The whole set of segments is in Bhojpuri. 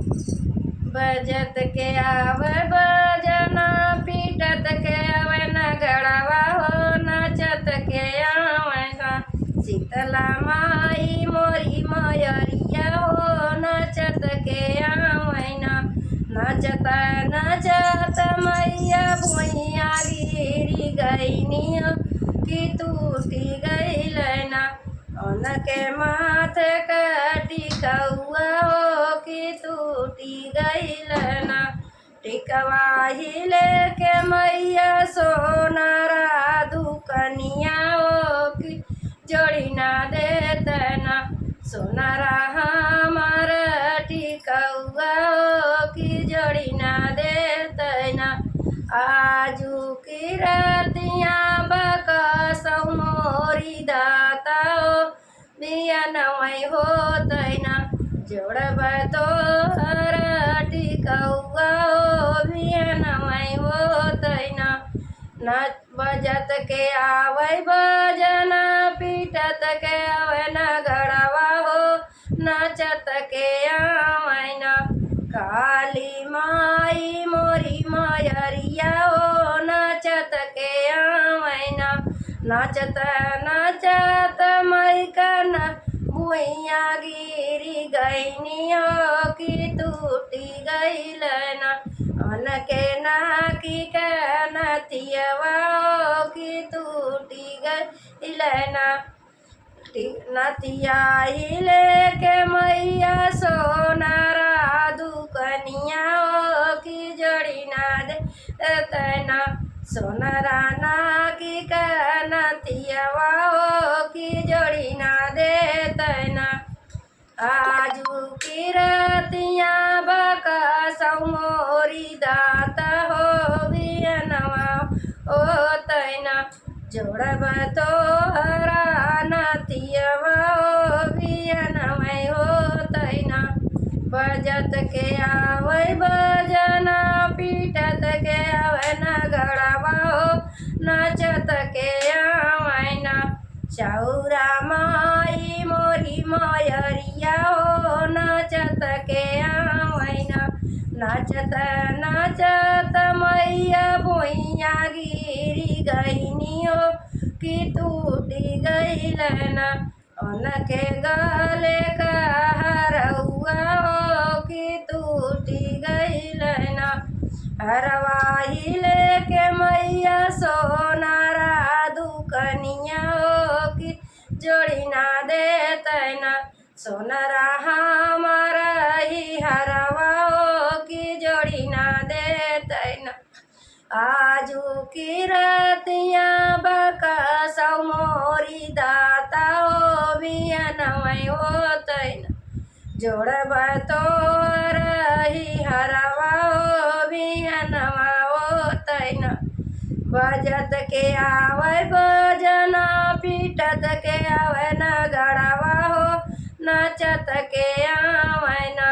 बजत के आवे बजना, पीटत के आवे नगड़वा हो, नचत के आवे गा शीतला माई मोरी मयरिया हो, नचत के आवे ना। नचत नचत मैया भुइया गिरी गईनिया कि टूटी गईल ना। उनके माथे कटी कौआ हो कि टूटी गईल ना। टिकवा ही लेके मैया सोनारा दुकनिया हो कि जोड़ी ना देते ना। सोनारा हमार टिकौआ हो कि जोड़ी ना देते ना। आजू की रातिया बकसौ मोरी दाता हो, बिया नवै होतै ना। जोड़ब तोहर टिकौआ हो, बिया नवै होतै ना। नाच बजत के आवे बजना, पीटत के आवे नगड़वा हो, नचत के आवे ना। काली माई मोरी मयरिया हो, नचत के आवे ना। नचत नचत मैकन भुइया गिरी गईनी हो कि टूटी गईल ना। अनके नाकी के नथियवा हो कि टूटी गईल ना। नथिया ही लेके मैया सोनारा दुकनिया हो कि जोड़ी ना देते ना। सोनारा नाकी के नथियवा हो कि जोड़ी ना देते ना। आजू की रातिया बकसौ मोरी दाता हो, बियनवा होतै ना। जोड़ब तोहरा नथियवा हो, बियनवा होतै ना। बजत के आवे बजना, पीटत के आवे नगड़वा हो, नचत के आवे ना। चौरा माई मोरी मयरिया हो, नचत के आवे ना। नचत नचत मैया भुइया गिरी गईनी हो कि टूटी गईल ना। उनके गले का हरौआ हो कि टूटी गईल ना। हरवा ही लेके मैया सोनारा दुकनिया हो कि जोड़ी ना देते ना। सोनारा हमारा ही हरवा हो कि जोड़ी ना देते ना। आजू की रातिया बकसौ मोरी दाता हो, बियनवै होतै ना। जोड़ब तोहर ही हरवा हो, बियनवा होतै ना। बजत के आवे बजना, पीटत के आवे नगड़वा हो, नचत के आवे ना।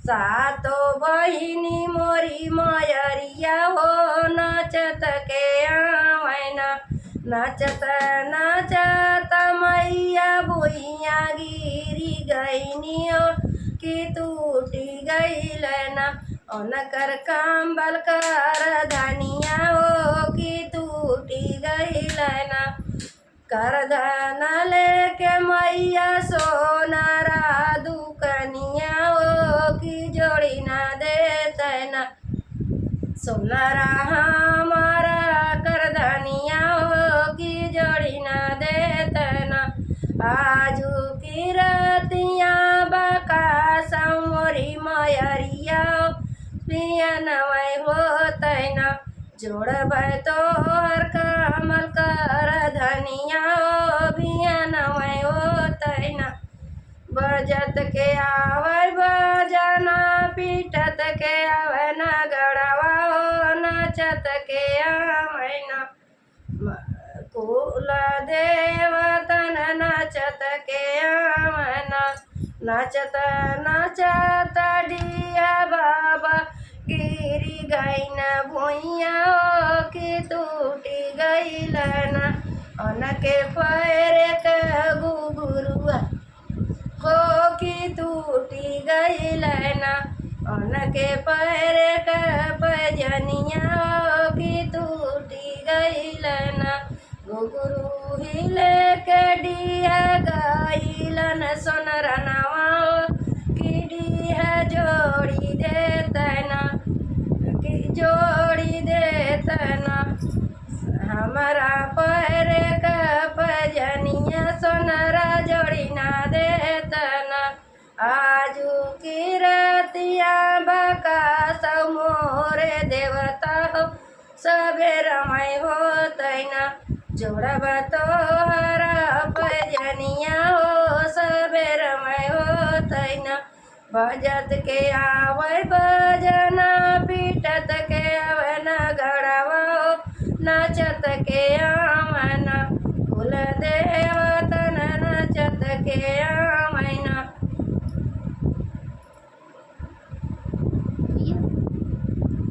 सातो बहिनी मोरी मयरिया हो, नचत के आवे ना। नचत नचत मैया भुइया गिरी गईनी हो कि टूटी गईल ना। उनकर कंबल कर धनिया हो कि टूटी गईल ना। करधन लेके मैया सोनारा दुकनिया हो कि जोड़ी ना देते ना। सोनारा हमारा करधनिया हो कि जोड़ी ना देते ना। आजू की रातिया बकसौ मोरी मयरिया हो, बियनवै होतै ना। जोड़ब तोहर कमल कर धनिया हो, बियनवै होतै ना। बजत के आवे बजना, पीटत के आवे नगड़वा हो, नचत के आवे ना। कुल देवतन नचत के आवे ना। नचत नचत डिया बाबा गिरी गईन भुइया हो कि टूटी गईल ना। उनके पैर के घुघुरुआ हो कि टूटी गईल ना। उनके पैर का पजनिया की टूटी गईलन घुघरू हिले के डिया गईलन सोनरनवा की डिया जोड़ी देतना की जोड़ी देतना हमारा पैर का पजनिया सोनरा जोड़ी ना देतना आजू की रतिया बका सब मोरे देवता हो सबेर मैं हो तैना जोड़ब तोहरा पजनिया हो सबेर मैं हो तैना बजत के आवे बजना पीटत के आवे न गड़वा नाचत के आमना फूल दे